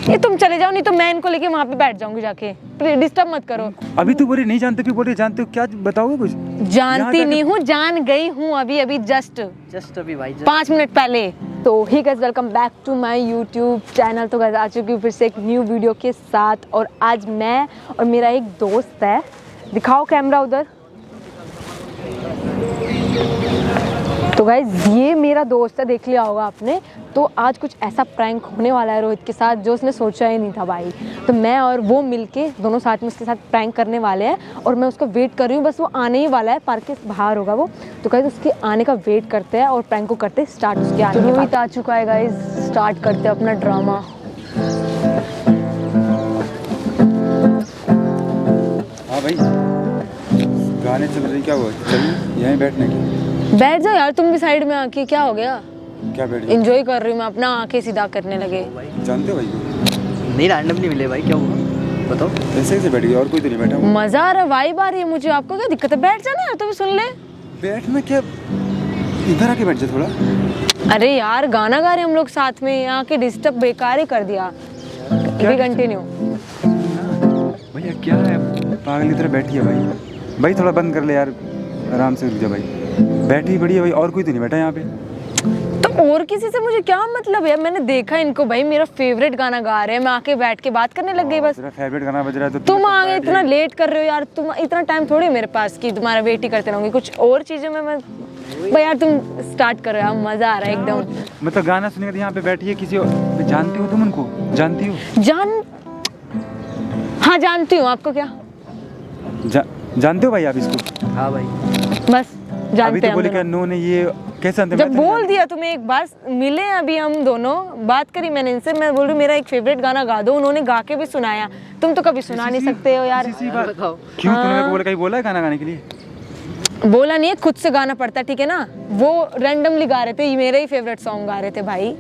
ये तुम चले जाओ, नहीं तो मैं इनको लेके वहाँ पे बैठ जाऊंगी जाके। डिस्टर्ब मत करो। अभी तू बोली नहीं जानते, फिर बोले जानते हो, क्या बताओगे कुछ? जानती नहीं हूँ, जान गई हूँ अभी अभी जस्ट अभी भाई 5 मिनट पहले। तो hi guys welcome back to my YouTube channel. तो गाइस आ चुकी हूँ फिर से एक न्यू वीडियो के साथ, और आज मैं और मेरा एक दोस्त है। दिखाओ कैमरा उधर। तो गाइस ये मेरा दोस्त है, देख लिया होगा आपने। तो आज कुछ ऐसा प्रैंक होने वाला है रोहित के साथ जो उसने सोचा ही नहीं था भाई। तो मैं और वो मिलके दोनों साथ में उसके साथ प्रैंक करने वाले हैं, और मैं उसका वेट कर रही हूँ। बस वो आने ही वाला है, पार्क के बाहर होगा वो। तो गाइस उसके आने का वेट करते हैं और प्रैंक को करते हैं स्टार्ट। उसके आने तो रोहित आ चुका है गाइस, स्टार्ट करते हैं अपना ड्रामा। हाँ भाई, गाने चल रहे, क्या हुआ? चल यहीं बैठने की। बैठ जाओ यार तुम भी साइड में आके। क्या हो गया? क्या बैठ गए? एंजॉय कर रही हूँ मैं अपना, आंखें सीधा करने लगे। जानते हो भाई को? नहीं, रैंडमली मिले भाई। क्या हुआ बताओ। ऐसे बैठ गए और कोई तो नहीं बैठा? मजा आ रहा है, वाइब आ रही है मुझे। आपको क्या दिक्कत है? बैठ जाना यार, तो भी सुन ले। बैठना क्या, इधर आके बैठ जा थोड़ा। अरे यार गाना गा रहे हम लोग साथ में, यहाँ के डिस्टर्ब बेकार ही कर दिया। कंटिन्यू। भैया क्या है, पागल की तरह बैठी है भाई। भाई थोड़ा बंद कर ले यार, आराम से रुक जा भाई। बैठी बड़ी है भाई, और कोई तो नहीं बैठा यहाँ पे। तो और किसी से मुझे क्या मतलब है? मैंने देखा इनको भाई, मेरा फेवरेट गाना गा रहे हैं, मैं आके बैठ के बात करने लग गई बस। तेरा फेवरेट गाना बज रहा है तो तुम आगे इतना लेट कर रहे हो यार। तुम इतना टाइम थोड़ी मेरे पास कि तुम्हारा वेट ही करते रहूंगी। कुछ और चीजें मैं भाई यार तुम स्टार्ट करो यार, मजा आ रहा है एकदम। मतलब गाना सुनेगा तो यहाँ पे बैठी है किसी और। जानती हो तुम उनको? जानती हो? हाँ जानती हूँ। आपको क्या? जानते हो भाई आप इसको? हाँ भाई बस जानते अभी तो हैं हम बोले दोनों। क्या नो ने ये कैसे जानते? जब बोल दिया तुम्हें एक बार मिले हैं अभी हम दोनों, बात करी मैंने इनसे। मैं बोल रही हूँ मेरा एक फेवरेट गाना गा दो, उन्होंने गा के भी सुनाया। तुम तो कभी सुना नहीं सकते हो यार। बताओ। क्यों तूने मेरे को बोला, कहीं बोला है गाना गाने के लिए? बोला नहीं है, खुद से गाना पड़ता है, ठीक है ना। वो रैंडमली गा रहे थे, ये मेरे ही फेवरेट सॉन्ग गा रहे थे भाई।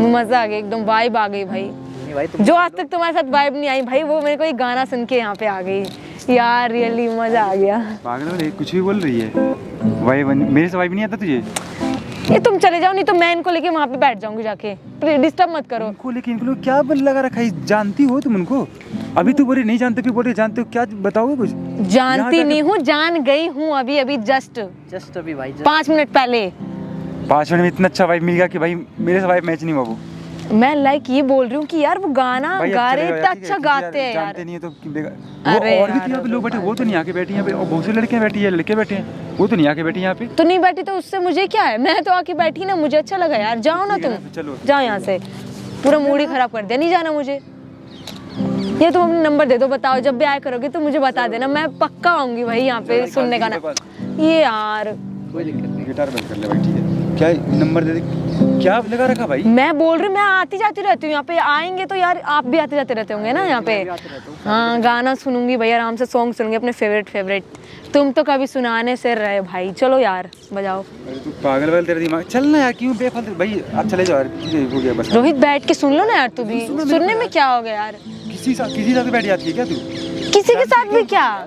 मजा आ गया एकदम, वाइब आ गई भाई। नहीं भाई तुम जो आज तक तुम्हारे साथ वाइब नहीं आई भाई, वो मेरे को ये गाना सुन के यहाँ पे आ गई यार। रियली मजा आ गया। पागल वाले कुछ भी बोल रही है। वाइब मेरे से वाइब नहीं आता तुझे? ये तुम चले जाओ, नहीं तो मैं इनको लेके वहाँ पे बैठ जाऊंगी जाके। डिस्टर्ब मत करो। इनको लेकिन इनको क्या बल लगा रखा है? जानती हो तुम उनको? अभी तू बोले नहीं जानते, फिर बोले जानते हो, क्या बताओगे कुछ? जानती नहीं हूँ, जान गई हूँ अभी अभी जस्ट अभी भाई 5 मिनट पहले। 5 मिनट में इतना अच्छा वाइब मिल गया कि भाई मेरे से वाइब मैच नहीं हुआ वो। मैं लाइक ये बोल रही हूँ कि यार वो गाना भाई गा अब रहे चले इतना जाओ, ठीक है, अच्छा क्योंकि गाते हैं यार। जानते नहीं है तो अरे वो और भी यार, यहाँ पे लोग बैठे, वो तो नहीं आके बैठी यहाँ पे। और बहुत से लड़कियाँ बैठी है, लड़के बैठे हैं, वो तो नहीं आके बैठी यहाँ पे। तो नहीं बैठी तो उससे मुझे क्या है? मैं तो आके बैठी ना, मुझे अच्छा लगा यार। जाओ ना तुम, चलो जाओ यहाँ से। पूरा मूड ही खराब कर दिया। नहीं जाना मुझे। ये तुम अपना नंबर दे दो, बताओ जब भी आया करोगे तो मुझे बता देना, मैं पक्का आऊंगी भाई यहाँ पे सुनने गाना। ये यार कोई दिक्कत नहीं। गिटार बंद कर ले भाई, ठीक है? क्या नंबर दे दे? क्या लगा रखा भाई? मैं बोल रही हूँ, मैं आती जाती रहती हूँ यहाँ पे। आएंगे तो यार आप भी आते जाते रहते होंगे ना यहाँ पे। हाँ गाना सुनूंगी भाई, आराम से सॉन्ग सुनूंगी अपने फेवरेट। तुम तो कभी सुनाने से रहे भाई। चलो यार बजाओ। अरे तू पागल वाला, तेरा दिमाग चल ना यार, क्यों बेफालतू भाई। आप चले जाओ यार, हो गया बस। रोहित बैठ के सुन लो ना यार, तू भी सुनने में क्या हो गया यार? किसी साथ बैठ जाती है क्या तू? किसी के साथ भी क्या?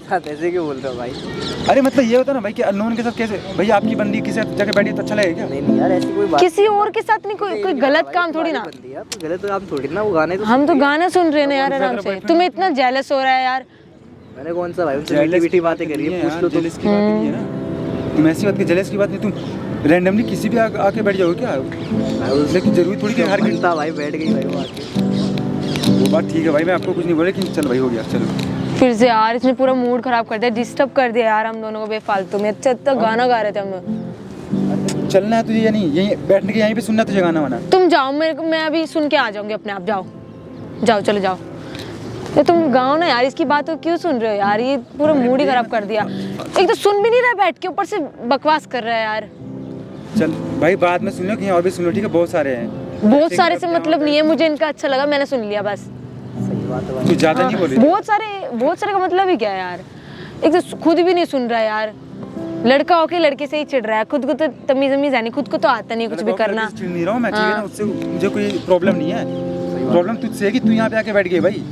साथ ऐसे क्यों बोल रहे हो भाई? अरे मतलब ये होता ना भाई कि अननोन के साथ कैसे भाई, आपकी बंदी किसी जगह बैठी तो अच्छा लगेगा क्या? नहीं यार ऐसी कोई बात किसी और के साथ नहीं, कोई गलत काम थोड़ी ना। गलत काम थोड़ी ना, वो गाने तो हम तो गाना सुन रहे हैं ना यार आराम से। तुम्हें इतना जेलस हो रहा है यार। मैंने कौन सा भाई उनसे मीठी मीठी बातें करी है, पूछ लो तुम। जेलस की बात नहीं है ना, तुम ऐसी बात की जेलस की बात नहीं। तुम रैंडमली किसी भी आके बैठ जाओगे क्या? लेकिन जरूरी थोड़ी कि हर घंटा भाई बैठ गई भाई वो आके। वो बात ठीक है भाई, मैं आपको कुछ नहीं बोला, लेकिन चल भाई हो गया। चलो फिर से यार इसने पूरा मूड खराब कर दिया, डिस्टर्ब कर दिया यार हम दोनों को बेफालतू में। अच्छा गाना गा रहे थे हम लोग। चलना है तुझे या नहीं? यहीं बैठने के, यहीं पे सुनना तुझे गाना वाना? तुम जाओ, मेरे को मैं अभी सुन के आ जाऊंगी अपने आप। जाओ जाओ चले जाओ। ये तुम गाओ ना यार, इसकी बात तो क्यों सुन रहे हो यार? ये पूरा मूड ही खराब कर दिया। एक तो सुन भी नहीं रहा बैठ के, ऊपर से बकवास कर रहा है यार। चल भाई बाद में सुन लो, कहीं और भी सुन लो, ठीक है? बहुत सारे हैं। बहुत सारे से मतलब नहीं है, मुझे इनका अच्छा लगा, मैंने सुन लिया बस। सही बात है। तू ज्यादा नहीं बोल रही। बहुत सारे का मतलब ही क्या है यार? एक तो खुद भी नहीं सुन रहा है यार। लड़का होके लड़के से ही चिढ़ रहा है। खुद को तो तमीज है नहीं, खुद को तो आता नहीं कुछ भी करना। चिढ़ नहीं रहा हूँ मैं, ठीक है ना? उससे मुझे कोई प्रॉब्लम नहीं है। प्रॉब्लम तुझसे है कि तू यहाँ पे आके बैठ गई भाई।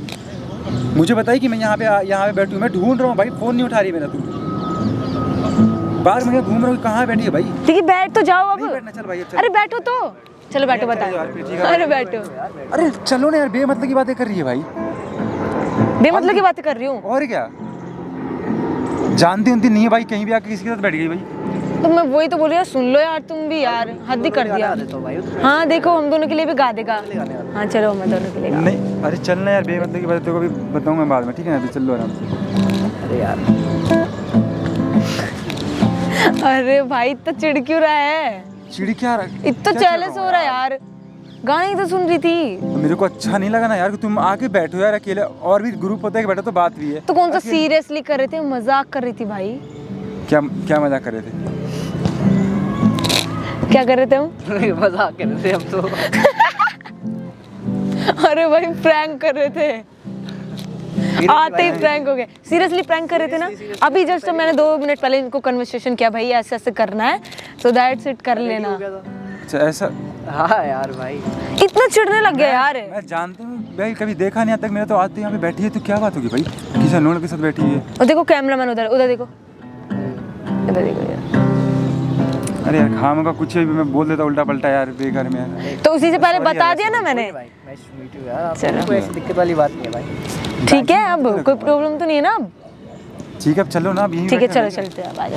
मुझे बताई कि मैं यहाँ पे बैठूँ, मैं ढूंढ रहा हूँ भाई, फोन नहीं उठा रही मेरा। तू बाहर मैं घूम रहा हूँ, कहाँ बैठी है भाई? ठीक है बैठ तो जाओ अब। नहीं बैठना, चल भाई अब चल। अरे बैठो तो। चलो बैठो बता अरे बैठो अरे चलो ना यार, बेमतलब की बातें कर रही है भाई। बेमतलब की बातें कर रही हूँ और क्या, जानती उनती नहीं है भाई, कहीं भी आके किसी के साथ बैठ गई भाई। तो मैं वही तो बोल रही हूँ, सुन लो यार तुम भी यार, हद ही कर दिया। तो भाई हाँ देखो हम दोनों के लिए भी गा देगा। हाँ चलो मैं दोनों के लिए गा। नहीं अरे चलना यार, बेमतलब की बातें तेरे को भी बताऊंगा बाद में, ठीक है ना? अभी चल लो आराम से। अरे यार अरे भाई इतना चिढ़ क्यों रहा है? चिड़ी क्या रहा? इतना जेलस हो रहा है यार, गाने ही तो सुन रही थी। तो मेरे को अच्छा नहीं लगा ना यार कि तुम आके बैठो यार अकेले, और भी ग्रुप होता है कि बैठो तो बात भी है। तो कौन सा सीरियसली कर रहे थे, मजाक कर रही थी भाई। क्या क्या मजाक कर रहे थे? क्या कर रहे थे हम? मजाक कर रहे थे हम तो। अरे भाई प्रैंक कर रहे थे, आते ही प्रैंक हो गए। सीरियसली प्रैंक कर रहे थे ना। अभी जस्ट मैंने 2 मिनट पहले इनको कन्वर्सेशन किया, भाई ऐसे ऐसे करना है, सो दैट्स इट, कर लेना। अच्छा ऐसा? हाँ यार भाई इतना चिढ़ने लग गया यार। मैं जानता हूँ भाई, कभी देखा नहीं आज तक, मेरा तो आते यहाँ पे बैठी है तो क्या बात होगी भाई, किसी अननोन के साथ बैठी है। और देखो कैमरामैन उधर, उधर देखो, उधर देखो यार। अरे यार खाम का कुछ भी मैं बोल देता उल्टा पल्टा यार, बेकार में यार। तो उसी से पहले बता दिया ना मैंने। भाई नाइस टू मीट यू यार, चलो। कोई ऐसी दिक्कत वाली बात नहीं है भाई। ठीक है, अब कोई प्रॉब्लम तो नहीं है ना अब? ठीक है अब चलो ना, अब यहीं ठीक है बैठे चलो रहेंगे। चलते हैं, आ जाओ।